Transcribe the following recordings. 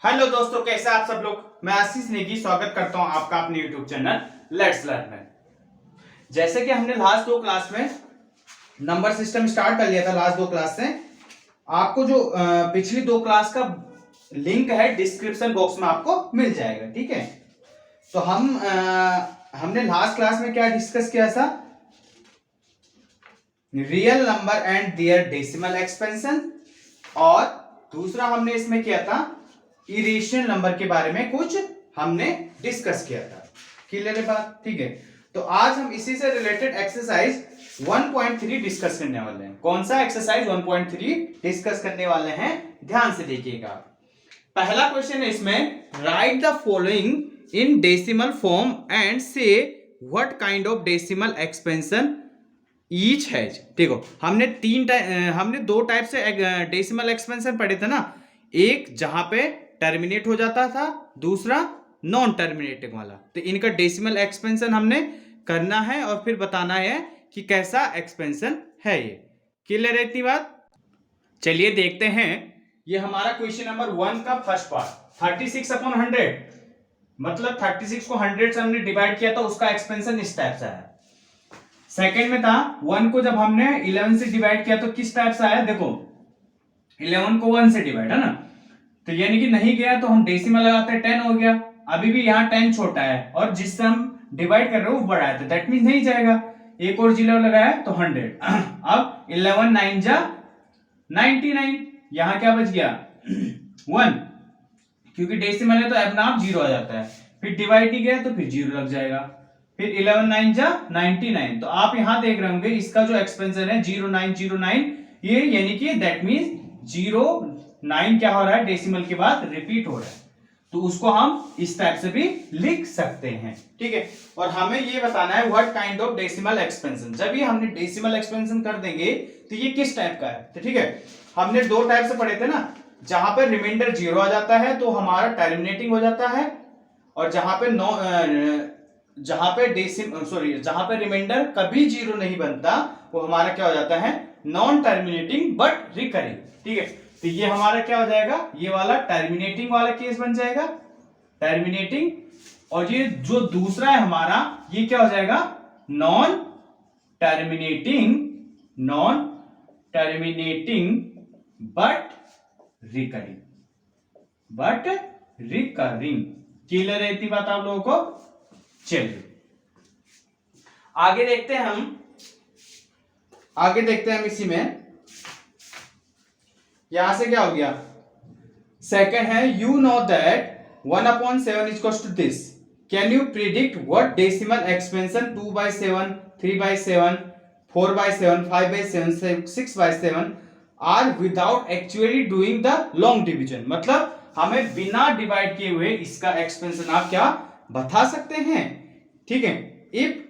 Hello दोस्तों, कैसे आप सब लोग। मैं आशीष नेगी स्वागत करता हूं आपका अपने यूट्यूब चैनल लेट्स लर्न में। जैसे कि हमने लास्ट दो क्लास में नंबर सिस्टम स्टार्ट कर लिया था, लास्ट दो क्लास से आपको जो पिछली दो क्लास का लिंक है डिस्क्रिप्शन बॉक्स में आपको मिल जाएगा। ठीक है, तो हमने लास्ट क्लास में क्या डिस्कस किया था, real number and their decimal expansion, और दूसरा हमने इसमें किया था इरेशनल नंबर के बारे में कुछ हमने डिस्कस किया था। क्लियर है बात? ठीक है, तो आज हम इसी से रिलेटेड एक्सरसाइज 1.3 डिस्कस करने वाले हैं। कौन सा एक्सरसाइज 1.3 डिस्कस करने वाले हैं, ध्यान से देखिएगा। पहला क्वेश्चन है इसमें, write the following in decimal form and say what kind of decimal expansion each has. देखो हमने दो टाइप से डेसिमल एक्सपेंशन पढ़े थे ना, एक जहां पे टर्मिनेट हो जाता था, दूसरा नॉन टर्मिनेटिंग वाला। तो इनका डेसिमल एक्सपेंशन हमने करना है और फिर बताना है कि कैसा एक्सपेंशन है ये। क्लियर है इतनी बात? चलिए देखते हैं। ये हमारा क्वेश्चन नंबर 1 का फर्स्ट पार्ट 36/100, मतलब 36 को 100 से हमने डिवाइड किया था, उसका एक्सपेंशन इस टाइप से आया। सेकेंड में था 1 को जब हमने 11 से डिवाइड किया तो किस टाइप से आया, देखो 11 को 1 से डिवाइड है ना, तो यानी कि नहीं गया तो हम डेसिमल लगाते हैं, 10 हो गया। अभी भी यहाँ 10 छोटा है और जिससे हम डिवाइड कर रहे हो वो बड़ा है, तो दैट मीन नहीं जाएगा। एक और 0 लगाया तो 100। अब 11 9 जा 99, यहाँ क्या बच गया 1, क्योंकि डेसिमल है तो एबनाप 0 आ जाता है। फिर डिवाइड ही गया तो फिर 0 लग जाएगा। फिर 11 9 जा 99, तो आप यहां देख रहे होंगे इसका जो एक्सपेंशन है 0909, ये यानी कि दैट मीन 09 क्या हो रहा है, डेसिमल के बाद रिपीट हो रहा है, तो उसको हम इस टाइप से भी लिख सकते हैं। ठीक है, और हमें ये बताना है what kind of decimal expansion. जब ये हमने डेसिमल एक्सपेंशन कर देंगे तो ये किस टाइप का है, तो ठीक है, हमने दो टाइप से पढ़े थे ना, जहां पर रिमाइंडर 0 आ जाता है तो हमारा टर्मिनेटिंग हो जाता है, और जहां पे रिमाइंडर कभी 0 नहीं बनता वो हमारा क्या हो जाता है, नॉन टर्मिनेटिंग बट रिकरिंग। ठीक है, तो ये हमारा क्या हो जाएगा, ये वाला टर्मिनेटिंग वाला केस बन जाएगा, टर्मिनेटिंग। और ये जो दूसरा है हमारा, ये क्या हो जाएगा, non terminating but recurring, clear है इतनी बात आप लोगों को? चलिए आगे देखते हैं हम इसी में। यहां से क्या हो गया, सेकंड है, you know that 1/7 equals to this, can you predict what decimal expansion 2/7, 3/7, 4/7, 5/7, 6/7 are without actually doing the long division. मतलब हमें बिना डिवाइड किए हुए इसका एक्सपेंशन आप क्या बता सकते हैं। ठीक है, इफ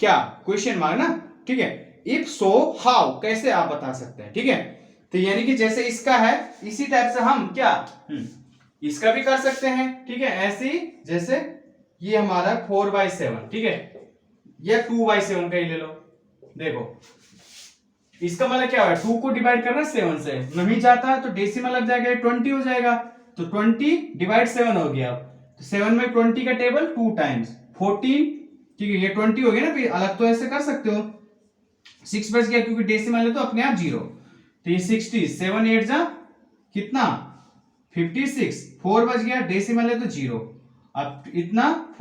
क्या क्वेश्चन मार्क ना, ठीक है, इफ सो हाउ, कैसे आप बता सकते हैं। ठीक है, तो यानी कि जैसे इसका है इसी टाइप से हम क्या इसका भी कर सकते हैं। ठीक है, ऐसे ही जैसे ये हमारा 4/7, ठीक है, या 2/7 का ही ले लो। देखो इसका मतलब क्या है, 2 को डिवाइड करना 7 से, नहीं जाता है तो डेसिमल लग जाएगा, 20 हो जाएगा, तो 20 डिवाइड 7 हो गया। तो 7 में 20 का टेबल 2 टाइम्स 14, ठीक है, ये 20 हो गया ना, फिर अलग तो ऐसे कर सकते हो। 6 बच गया क्योंकि डेसिमल है तो अपने आप 0, तो ये 60, 7 8 जा कितना 56, 4 बच गया, डेसिमल है तो 0, अब इतना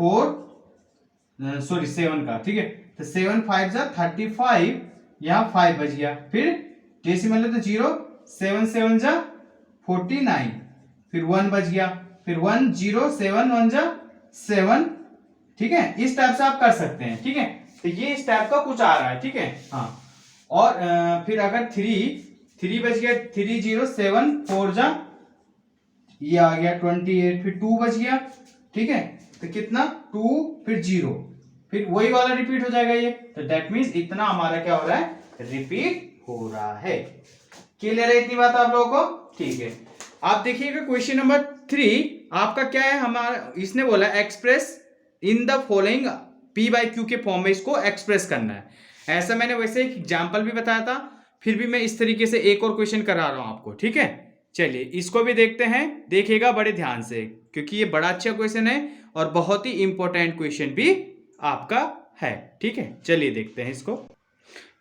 7 का, ठीक है, तो 7 5 जा 35, यहाँ 5 बच गया, फिर डेसिमल है तो 0, 7 7 जा 49, फिर 1 बच गया, फिर 1 0 7 1 जा 7। ठीक है, इस टाइप से आप कर सकते हैं। ठीक है, तो ये इस टाइप का कुछ आ रहा है। ठीक है, हाँ, और फिर अगर 3 बच गया, 3 0 7 4 जा ये आ गया 28, फिर 2 बच गया, ठीक है, तो कितना 2 फिर 0, फिर वही वाला रिपीट हो जाएगा ये, तो दैट मींस इतना हमारा क्या हो रहा है, रिपीट हो रहा है। क्लियर है इतनी बात आप लोगों को? ठीक है, आप देखिएगा क्वेश्चन नंबर 3 आपका क्या है, हमारा इसने बोला express in the following P/Q के फॉर्म में इसको एक्सप्रेस करना है। ऐसा मैंने वैसे एक एग्जाम्पल भी बताया था, फिर भी मैं इस तरीके से एक और क्वेश्चन करा रहा हूं आपको। ठीक है, चलिए इसको भी देखते हैं, देखिएगा बड़े ध्यान से, क्योंकि ये बड़ा अच्छा क्वेश्चन है और बहुत ही इंपॉर्टेंट क्वेश्चन भी आपका है। ठीक है, चलिए देखते हैं इसको।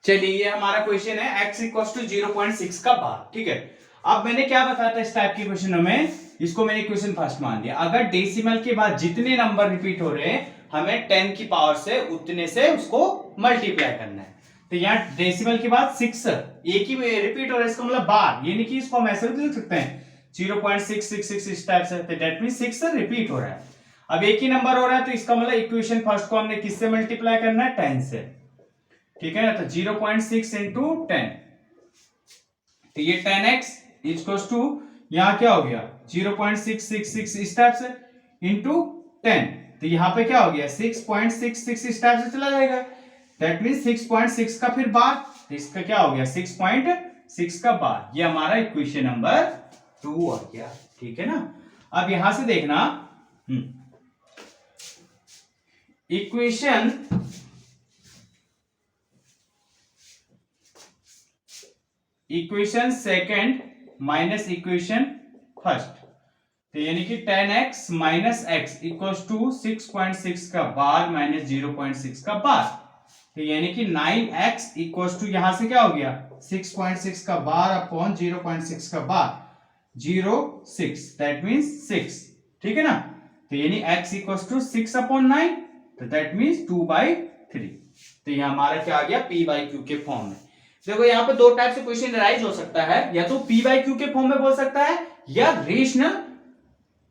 चलिए ये हमारा क्वेश्चन है x इक्वल्स टू 0.6 का बार। ठीक है, अब मैंने क्या बताया था इस टाइप के क्वेश्चनों में, इसको मैंने क्वेश्चन फर्स्ट मान लिया। अगर डेसिमल के बाद जितने नंबर रिपीट हो रहे हैं हमें 10 की पावर से उतने से उसको मल्टीप्लाई करना है। तो यहाँ डेसिमल के बाद 6 एक ही रिपीट हो रहा है, इसका मतलब बार, यानी कि इसको हम ऐसे भी लिख सकते हैं 0.666 इस टाइप से, तो दैट मींस 6 रिपीट हो रहा है। अब एक ही नंबर हो रहा है तो इसका मतलब इक्वेशन फर्स्ट को हमने किससे मल्टीप्लाई करना है, 10 से। ठीक है ना, तो 0.6 इंटू 10, तो ये 10x इक्वल्स टू यहाँ क्या हो गया 0.666 इस टाइप से इंटू 10, तो यहाँ पे क्या हो गया 6.66 इस टाइप से चला जाएगा। दैट मींस 6.6 का फिर बार, तो इसका क्या हो गया 6.6 का बार। ये हमारा इक्वेशन नंबर 2 आ गया। ठीक है ना, अब यहां से देखना equation second minus equation first, तो यानी कि 10x minus x equals to 6.6 का बार माइनस 0.6 का बार, तो यानी कि 9x इक्वल्स टू यहां से क्या हो गया 6.6 का बार अपॉन 0.6 का बार 0.6, दैट मींस 6। ठीक है ना, तो यानी x इक्वल्स टू 6 अपॉन 9, तो दैट मींस 2/3। तो ये हमारा क्या आ गया p/q के फॉर्म में। देखो यहाँ पे दो टाइप से क्वेश्चन राइज हो सकता है, या तो p/q के फॉर्म में बोल सकता है या रेशनल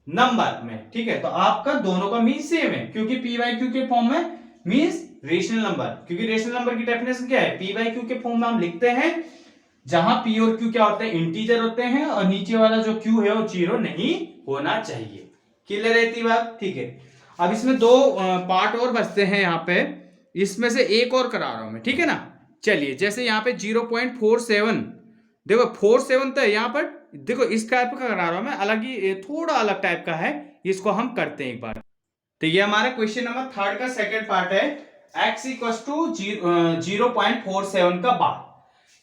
नंबर में। ठीक है, तो आपका दोनों का मीन सेम है, क्योंकि p/q के फॉर्म में मींस रेशनल नंबर, क्योंकि रेशनल नंबर की डेफिनेशन क्या है, p/q के फॉर्म में हम लिखते हैं जहां p और q क्या होते हैं, इंटीजर होते हैं, और नीचे वाला जो q है वो 0 नहीं होना चाहिए। क्लियर है इतनी बात? ठीक है, अब इसमें दो पार्ट और बचते हैं यहाँ पे, इसमें से एक और करा रहा हूं मैं। ठीक है ना, चलिए जैसे यहाँ पे 0.47, देखो 47 तो यहाँ पर देखो इस टाइप का करा रहा हूं मैं, अलग ही थोड़ा अलग टाइप का है, इसको हम करते हैं एक बार। तो ये हमारा क्वेश्चन नंबर 3 का सेकंड पार्ट है, x इक्वल्स टू 0.47 का बार।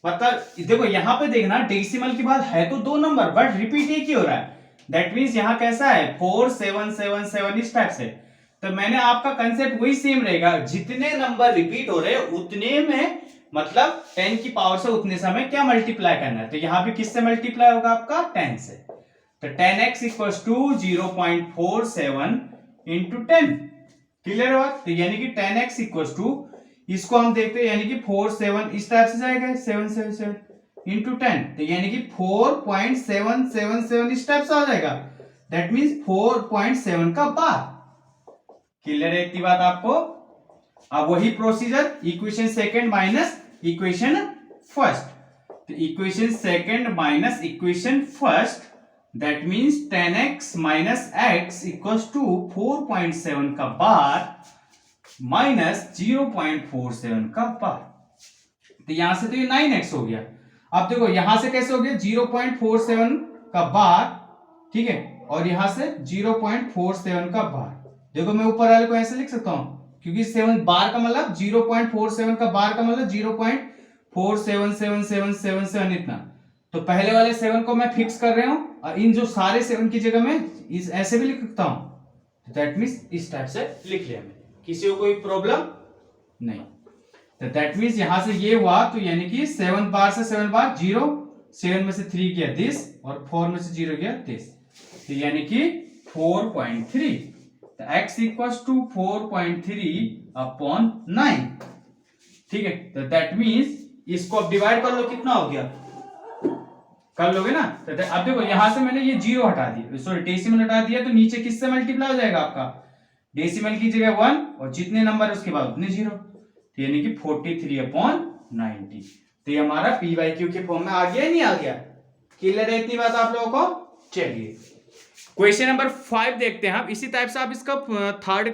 मतलब देखो यहाँ पे देखना डेसिमल के बाद है तो दो नंबर बट रिपीट एक ही हो रहा है, दैट मींस यहाँ कैसा है 4777 इस टाइप से। तो मैंने आपका कंसेप्ट वही सेम रहेगा, जितने नंबर रिपीट हो रहे हैं उतने में मतलब 10 की पावर से उतने से हमें क्या मल्टीप्लाई करना है, तो यहाँ पे किससे मल्टीप्लाई होगा आपका 10 से। तो 10x equals to 0.47 into 10। Clear हुआ? तो यानी कि 10x इक्वल्स टू, इसको हम देखते हैं यानी कि 47 इस टाइप से जाएगा 777 इंटू 10, तो यानी कि 4.777 इस टाइप से आ जाएगा, दैट मींस 4.7 का बार। क्लियर है इतनी बात आपको? अब वही procedure equation second minus equation first, तो equation second minus equation first, that means 10x minus x equals to 4.7 का बार माइनस 0.47 का बार। तो यहां से तो ये 9x हो गया। अब देखो यहां से कैसे हो गया 0.47 का बार, ठीक है, और यहां से 0.47 का बार। देखो मैं ऊपर वाले को ऐसे लिख सकता हूं, क्योंकि 7 बार का मतलब 0.47 का बार का मतलब 0.477777 इतना, तो पहले वाले 7 को मैं फिक्स कर रहा हूं, और इन जो सारे 7 की जगह मैं इस ऐसे भी लिख सकता हूं, दैट मींस इस टाइप से लिख लिया मैंने, किसी को कोई प्रॉब्लम नहीं। तो दैट मींस यहां से ये हुआ, तो यानी कि 7 बार से 7 बार 0, 7 में से 3 गया दिस, और 4 में से 0 गया दिस, तो यानी कि 4.3। तो x इक्वल्स टू 4.3 अपॉन 9। ठीक है, तो दैट मींस इसको अब डिवाइड कर लो, कितना हो गया कर लोगे ना। तो अब देखो यहां से मैंने ये 0 हटा दिया, सॉरी डेसिमल हटा दिया, तो नीचे किससे मल्टीप्लाई हो जाएगा आपका, डेसिमल की जगह 1 और जितने नंबर उसके बाद उतने 0, तो यानी कि 43 अपॉन 90। तो ये हमारा p/q के फॉर्म में आ गया नहीं आ गया? क्लियर है इतनी बात आप लोगों को? चलिए क्वेश्चन नंबर 5 देखते हैं हम, इसी टाइप से आप इसका थर्ड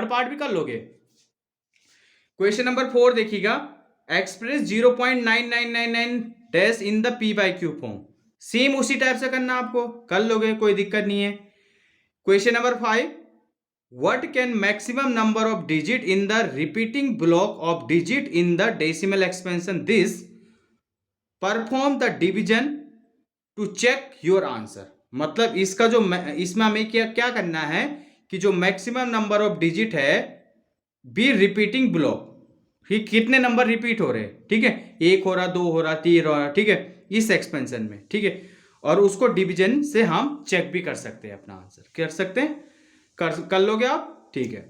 पार्ट भी कर लोगे। क्वेश्चन नंबर 4 देखिएगा, express 0.9999 dash in the p/q form. Same उसी टाइप से करना, आपको कर लोगे, कोई दिक्कत नहीं है। Question number 5, what can maximum number of digit in the repeating block of digit in the decimal expansion this, perform the division to check your answer. मतलब इसका जो इसमें हमें क्या करना है कि जो मैक्सिमम नंबर ऑफ डिजिट है बी रिपीटिंग बिलो, फिर कितने नंबर रिपीट हो रहे हैं, ठीक है, 1 हो रहा, 2 हो रहा, 3 हो रहा, ठीक है, इस एक्सपेंशन में, ठीक है। और उसको डिवीजन से हम चेक भी कर सकते हैं, अपना आंसर कर सकते हैं, कर लोगे आप, ठीक है।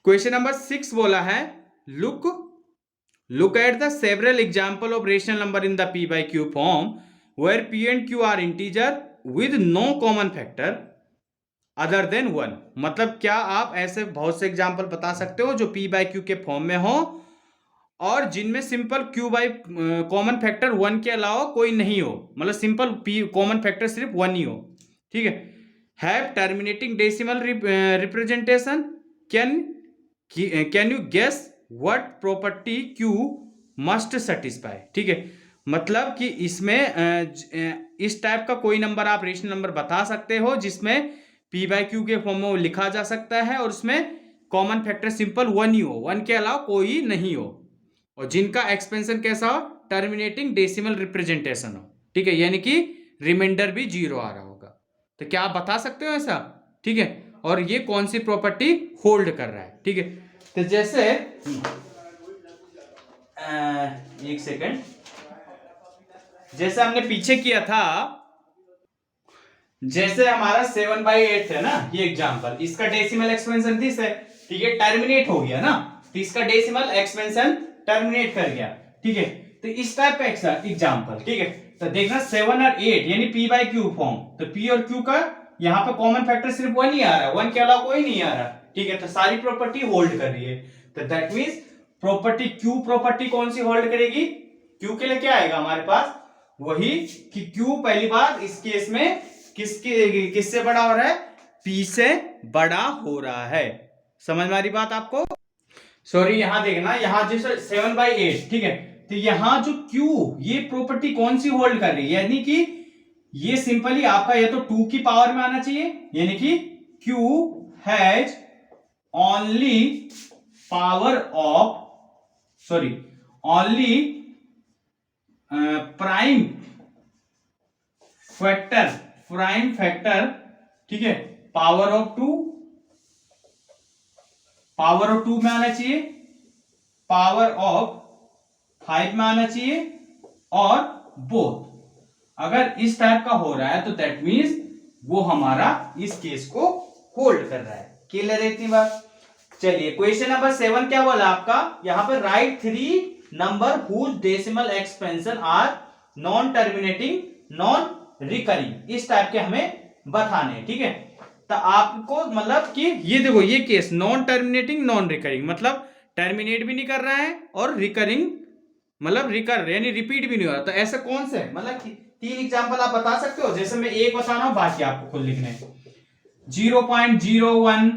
क्वेश्चन नंबर 6 बोला है look at the several example of rational number in the p by q form where p and q are integer with no common factor other than 1। मतलब क्या आप ऐसे बहुत से एग्जाम्पल बता सकते हो जो पी बाई क्यू के फॉर्म में हो और जिनमें simple Q by common factor 1 के अलावा कोई नहीं हो, मतलब सिंपल पी कॉमन फैक्टर सिर्फ 1 ही हो, ठीक है। Have terminating decimal representation, can you guess what property q must satisfy, ठीक है। मतलब कि इसमें इस टाइप का कोई नंबर आप रेशनल नंबर बता सकते हो जिसमें पी बाई क्यू के फॉर्म में वो लिखा जा सकता है और उसमें कॉमन फैक्टर सिंपल 1 ही हो, 1 के अलावा कोई नहीं हो, और जिनका एक्सपेंशन कैसा हो, टर्मिनेटिंग डेसिमल रिप्रेजेंटेशन हो, ठीक है, यानी कि रिमाइंडर भी 0 आ रहा होगा। तो क्या आप बता सकते हो ऐसा, ठीक है। और ये कौन सी प्रॉपर्टी होल्ड कर रहा है, ठीक है। तो जैसे एक सेकंड, जैसे हमने पीछे किया था, जैसे हमारा 7/8 है ना, ये एग्जांपल, इसका डेसिमल एक्सपेंशन 30 है, ठीक है, टर्मिनेट हो गया ना, तो इसका डेसिमल एक्सपेंशन टर्मिनेट कर गया, ठीक है। तो इस टाइप का एग्जांपल, ठीक है। तो देखना 7 और 8 यानी पी बाई क्यू फॉर्म, तो पी और क्यू का यहाँ पे कॉमन फैक्टर सिर्फ 1 ही आ रहा है, 1 के अलावा कोई नहीं आ रहा, ठीक है। तो सारी प्रॉपर्टी होल्ड कर रही है, तो that means property Q property कौन सी होल्ड करेगी, क्यू के लिए क्या आएगा हमारे पास, वही कि क्यू पहली बार इस केस में किससे बड़ा हो रहा है, पी से बड़ा हो रहा है। समझ में आ रही बात आपको? सॉरी, यहां देखना, यहां जैसे 7/8, ठीक है, तो यहां जो Q ये प्रॉपर्टी कौन सी होल्ड कर रही है, यानी कि ये सिंपली आपका ये तो 2 की पावर में आना चाहिए, यानी कि Q has only power of, sorry, only prime factor, ठीक है, पावर ऑफ 2 में आना चाहिए, पावर ऑफ 5 में आना चाहिए, और बोथ अगर इस टाइप का हो रहा है तो दैट मींस वो हमारा इस केस को होल्ड कर रहा है। क्लियर है इतनी बात? चलिए क्वेश्चन नंबर 7 क्या बोला आपका, यहां पर write 3 number whose decimal expansion are non terminating non recurring, इस टाइप के हमें बताने, ठीक है। तो आपको मतलब कि ये देखो, ये case non terminating non recurring, मतलब टर्मिनेट भी नहीं कर रहा है और रिकरिंग मतलब रिकर यानी रिपीट भी नहीं हो रहा, तो ऐसे कौन से मतलब 3 एग्जांपल आप बता सकते हो, जैसे मैं एक बता रहा हूं, बाकी आपको खुद लिखने, 0.01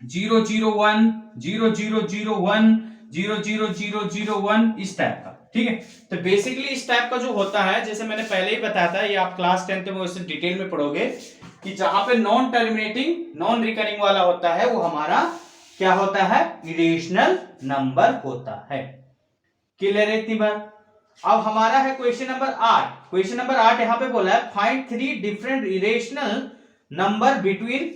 001 0001 00001 इस टाइप का, ठीक है। तो बेसिकली इस टाइप का जो होता है, जैसे मैंने पहले ही बताया था, ये आप क्लास 10th में उससे डिटेल में पढ़ोगे कि जहां पे नॉन टर्मिनेटिंग नॉन रिकरिंग वाला होता है वो हमारा क्या होता है, इरेशनल नंबर होता है। क्लियर है इतनी बात? अब हमारा है क्वेश्चन नंबर 8। क्वेश्चन नंबर 8 यहां पे बोला है find 3 different irrational number between,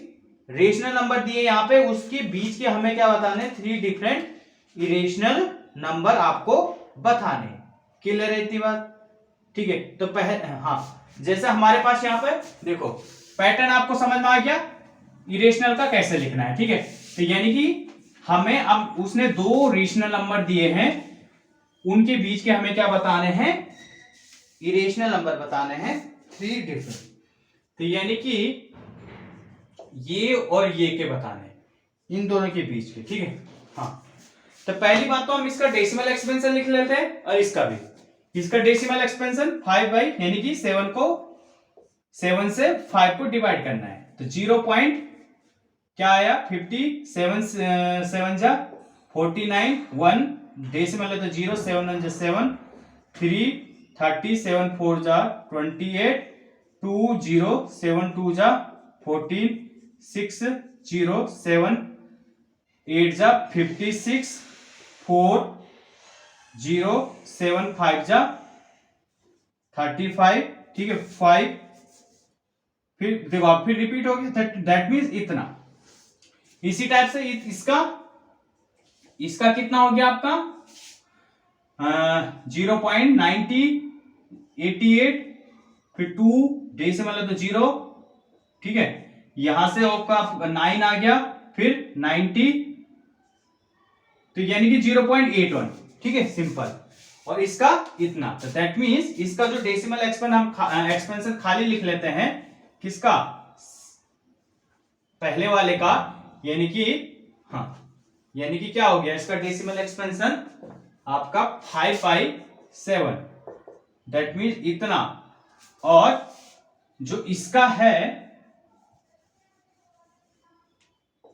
rational number दिए यहां पे, उसके बीच के हमें क्या बताने, 3 डिफरेंट इरेशनल नंबर आपको बताने। क्लियर है इतनी बात? ठीक है, तो पहले हाँ, जैसे हमारे पास यहां पे देखो पैटर्न आपको समझ में आ गया इरेशनल का कैसे लिखना है, ठीक है। तो यानी कि हमें अब उसने 2 रेशनल नंबर दिए हैं, उनके बीच के हमें क्या बताने हैं, इरेशनल नंबर बताने हैं 3 डिफरेंट, तो यानी कि ये और ये के बताने, इन दोनों के बीच के, ठीक है। हाँ, तो पहली बात तो हम इसका डेसिमल एक्सपेंशन लिख लेते हैं, और इसका भी, इसका डेसिमल एक्सपेंशन 5 बाई यानी कि 7 से 5 को डिवाइड करना है, तो 0 पॉइंट क्या आया 50, 7 जा 49, 1 डेसिमल है तो 0, 7 1 जा 7, 3 30, 7 4 जा 28, 2 0 7 2 जा 14, 6 0 7 8 जा 56, 4 0 7 5 जा 35, ठीक है 5, फिर देखो फिर रिपीट हो गया, दैट मीन्स इतना। इसी टाइप से इसका कितना हो गया आपका 0.9088, फिर 2 डेसिमल है तो 0, ठीक है। यहां से आपका 9 आ गया, फिर 90, तो यानी कि 0.81, ठीक है सिंपल। और इसका इतना, तो दैट मीन्स इसका जो डेसिमल एक्सपेंशन खाली लिख लेते हैं किसका, पहले वाले का, यानी कि हाँ, यानी कि क्या हो गया इसका डेसिमल एक्सपेंशन आपका 557, दैट मीन्स इतना। और जो इसका है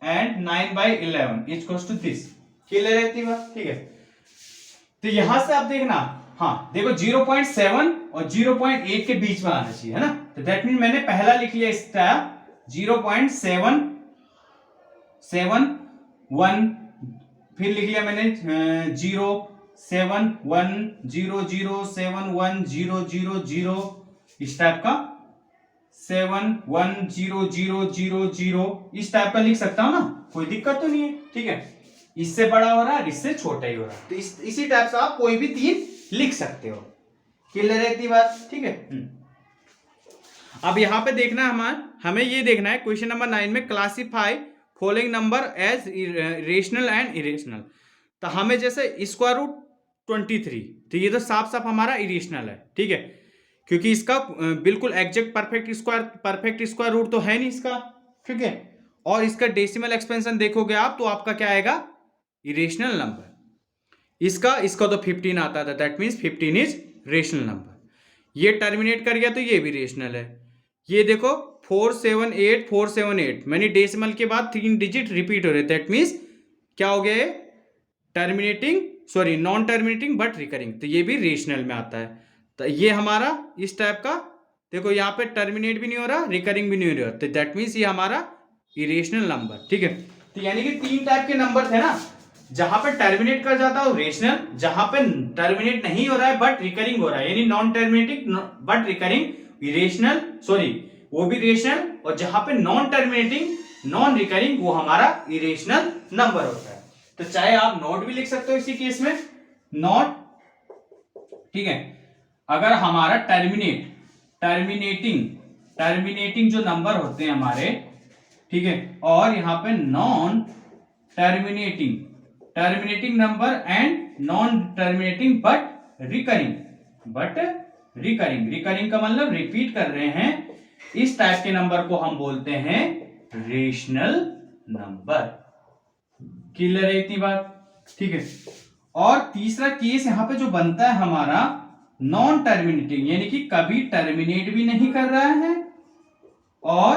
and 9/11 equals to this, clear रहती बात, ठीक है। तो यहां से आप देखना, हाँ देखो 0.7 और 0.8 के बीच में आना चाहिए, है ना। तो दैट मीन मैंने पहला लिख लिया इसका 0.771, फिर लिख लिया मैंने 07100710000, इस टाइप का 710000, इस टाइप का लिख सकता हूं ना, कोई दिक्कत तो नहीं है, ठीक है। इससे बड़ा हो रहा है, इससे छोटा ही हो रहा है, तो इसी टाइप से आप कोई भी 3 लिख सकते हो, क्लियर रहती बात, ठीक है। अब यहां पे देखना हमें ये देखना है क्वेश्चन नंबर 9 में, classify following number as rational and irrational. तो हमें जैसे स्क्वायर रूट 23, तो ये तो साफ साफ हमारा इरेशनल है, ठीक है, क्योंकि इसका बिल्कुल एग्जैक्ट परफेक्ट स्क्वायर रूट तो है नहीं इसका, ठीक है। और इसका डेसिमल एक्सपेंशन देखोगे आप तो आपका क्या आएगा, इरेशनल नंबर। इसका तो 15 आता था, that means 15 is rational number. ये टर्मिनेट कर गया तो ये भी रेशनल है। ये देखो 478 मैंने डेसिमल के बाद 3 डिजिट रिपीट हो रहे, दैट मीन्स क्या हो गया, नॉन टर्मिनेटिंग बट रिकरिंग, तो ये भी रेशनल में आता है। तो ये हमारा इस टाइप का, देखो यहाँ पे टर्मिनेट भी नहीं हो रहा, रिकरिंग भी नहीं हो रहा, तो दैट मीन्स ये हमारा इरेशनल नंबर, ठीक है। तो यानी कि 3 टाइप के नंबर थे ना, जहां पे टर्मिनेट कर जाता है वो रेशनल, जहां पे टर्मिनेट नहीं हो रहा है बट रिकरिंग हो रहा है, यानी non terminating but recurring irrational, वो भी रेशनल, और जहां पे नॉन टर्मिनेटिंग नॉन रिकरिंग वो हमारा इरेशनल नंबर होता है। तो चाहे आप नोट भी लिख सकते हो इसी केस में, नॉट, ठीक है। अगर हमारा टर्मिनेटिंग जो नंबर होते हैं हमारे, ठीक है, और यहां पे non terminating number and non terminating but recurring का मतलब रिपीट कर रहे हैं, इस टाइप के नंबर को हम बोलते हैं रेशनल नंबर, क्लियर है इतनी बात, ठीक है। और तीसरा केस यहां पे जो बनता है हमारा नॉन टर्मिनेटिंग, यानी कि कभी टर्मिनेट भी नहीं कर रहा है और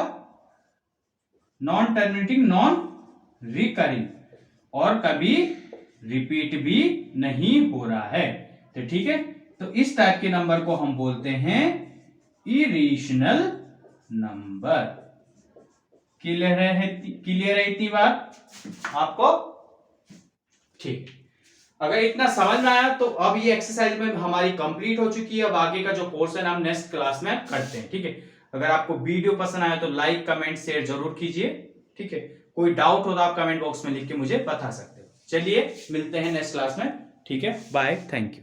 नॉन टर्मिनेटिंग नॉन रिकरिंग, और कभी रिपीट भी नहीं हो रहा है, तो ठीक है। तो इस टाइप के नंबर को हम बोलते हैं इरेशनल नंबर, क्लियर है इतनी बात आपको, ठीक। अगर इतना समझ में आया तो अब ये एक्सरसाइज में हमारी कंप्लीट हो चुकी है। अब आगे का जो पोर्शन हम नेक्स्ट क्लास में करते हैं, ठीक है। अगर आपको वीडियो पसंद आया तो लाइक कमेंट शेयर जरूर कीजिए, ठीक है। कोई डाउट हो तो आप कमेंट बॉक्स में लिख के मुझे बता सकते हो। चलिए मिलते हैं नेक्स्ट क्लास में, ठीक है, बाय, थैंक यू।